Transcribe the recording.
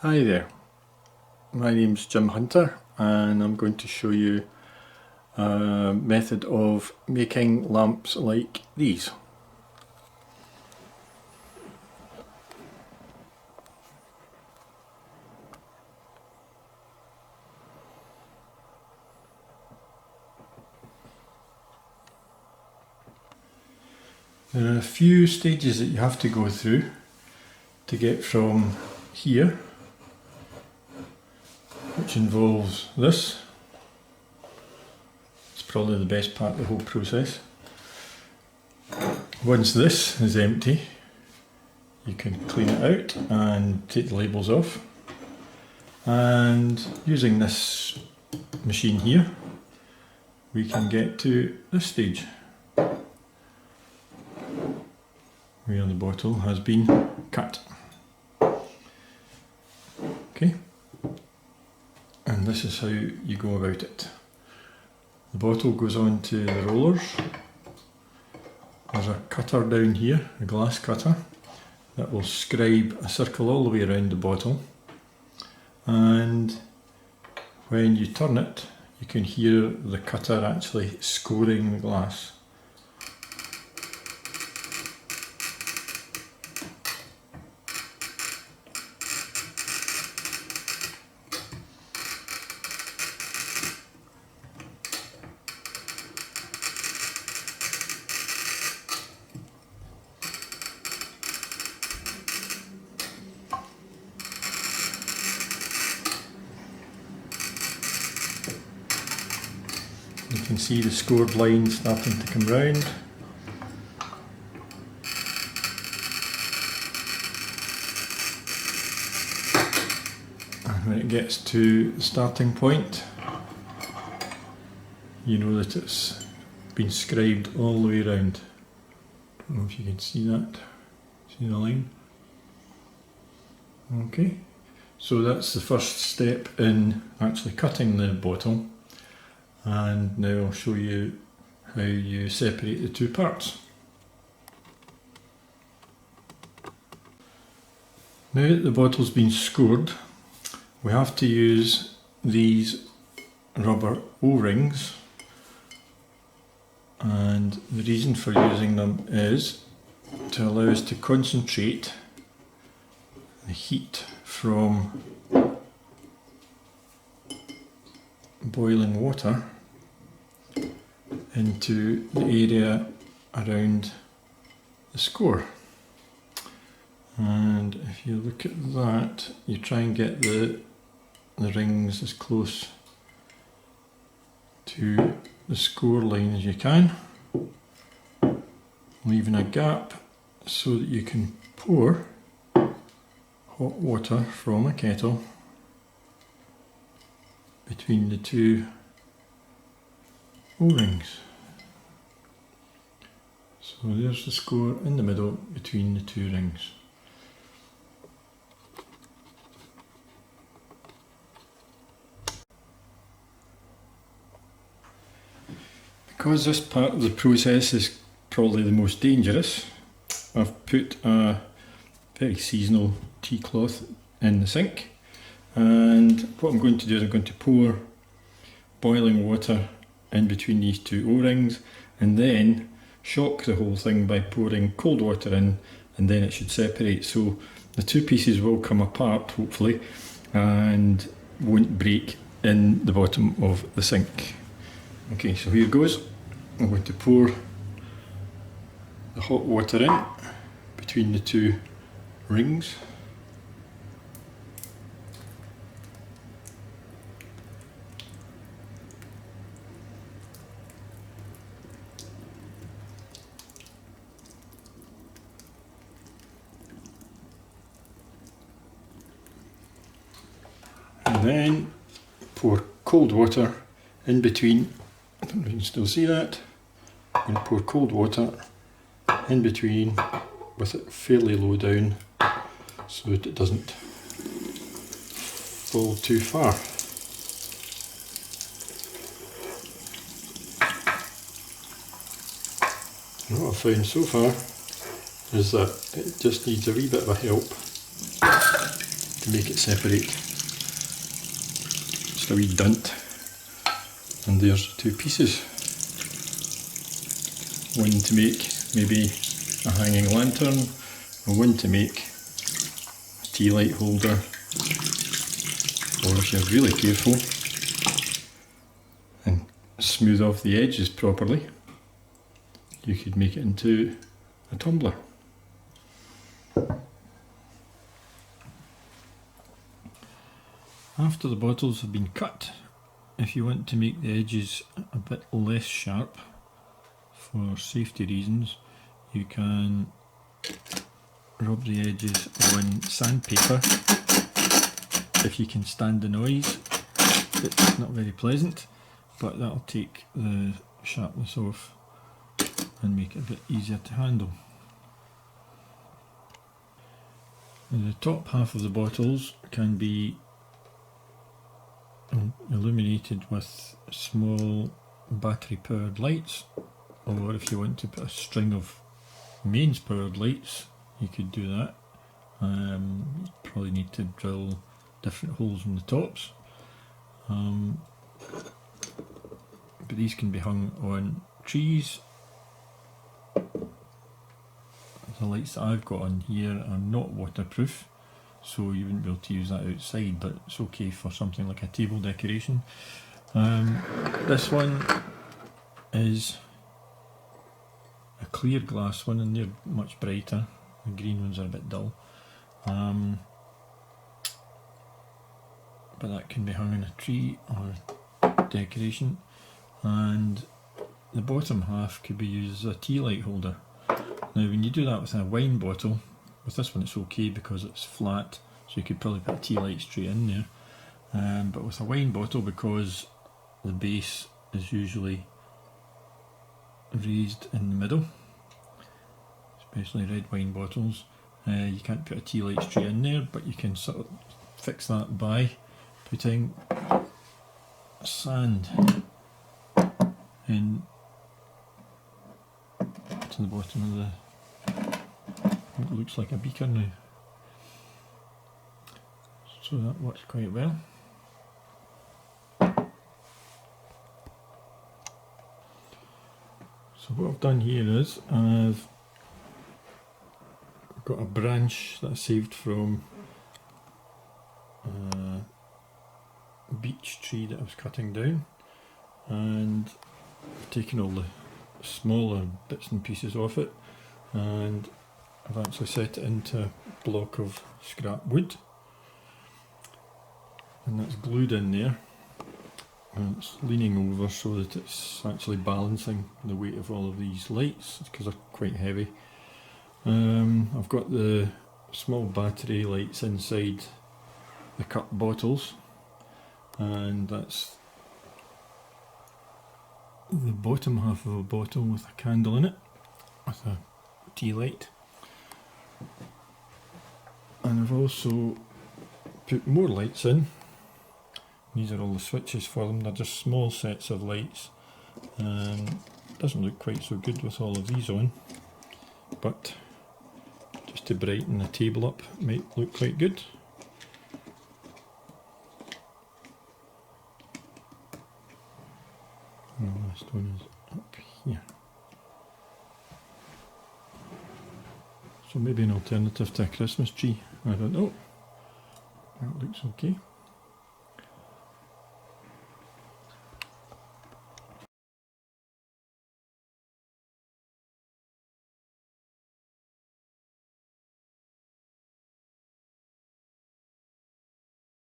Hi there, my name's Jim Hunter and I'm going to show you a method of making lamps like these. There are a few stages that you have to go through to get from here, which involves this. It's probably the best part of the whole process. Once this is empty, you can clean it out and take the labels off. And using this machine here, we can get to this stage, where the bottle has been cut. Okay, and this is how you go about it. The bottle goes on to the rollers. There's a cutter down here, a glass cutter, that will scribe a circle all the way around the bottle, and when you turn it you can hear the cutter actually scoring the glass. You can see the scored line starting to come round. And when it gets to the starting point, you know that it's been scribed all the way around. Don't know if you can see that. See the line? Okay, so that's the first step in actually cutting the bottle. And now I'll show you how you separate the two parts. Now that the bottle's been scored, we have to use these rubber O-rings, and the reason for using them is to allow us to concentrate the heat from boiling water into the area around the score. And if you look at that, you try and get the rings as close to the score line as you can, leaving a gap so that you can pour hot water from a kettle between the two O-rings. So there's the score in the middle between the two rings. Because this part of the process is probably the most dangerous, I've put a very seasonal tea cloth in the sink, and what I'm going to do is I'm going to pour boiling water in between these two O-rings and then shock the whole thing by pouring cold water in, and then it should separate, so the two pieces will come apart hopefully and won't break in the bottom of the sink. Okay, so here goes. I'm going to pour the hot water in between the two rings. And then pour cold water in between. I don't know if you can still see that. I'm going to pour cold water in between with it fairly low down so that it doesn't fall too far. And what I've found so far is that it just needs a wee bit of a help to make it separate. Just a wee dent, and there's 2 pieces. One to make maybe a hanging lantern, and one to make a tea light holder, or if you're really careful and smooth off the edges properly, you could make it into a tumbler. After the bottles have been cut, if you want to make the edges a bit less sharp for safety reasons, you can rub the edges on sandpaper. If you can stand the noise, it's not very pleasant, but that'll take the sharpness off and make it a bit easier to handle. And the top half of the bottles can be illuminated with small battery powered lights, or if you want to put a string of mains powered lights, you could do that. You probably need to drill different holes in the tops, but these can be hung on trees. The lights that I've got on here are not waterproof, so you wouldn't be able to use that outside, but it's okay for something like a table decoration. This one is a clear glass one, and they're much brighter. The green ones are a bit dull, but that can be hung in a tree or decoration. And the bottom half could be used as a tea light holder. Now when you do that with a wine bottle, with this one it's okay because it's flat, so you could probably put a tea light straight in there. But with a wine bottle, because the base is usually raised in the middle, especially red wine bottles, you can't put a tea light straight in there, but you can sort of fix that by putting sand in to the bottom of the, it looks like a beaker now, so that works quite well. So what I've done here is I've got a branch that I saved from a beech tree that I was cutting down, and I've taken all the smaller bits and pieces off it, and I've actually set it into a block of scrap wood, and that's glued in there, and it's leaning over so that it's actually balancing the weight of all of these lights because they're quite heavy. I've got the small battery lights inside the cup bottles, and that's the bottom half of a bottle with a candle in it, with a tea light. And I've also put more lights in. These are all the switches for them. They're just small sets of lights. Doesn't look quite so good with all of these on, but just to brighten the table up might look quite good. And the last one is up here. So maybe an alternative to a Christmas tree, I don't know. That looks okay.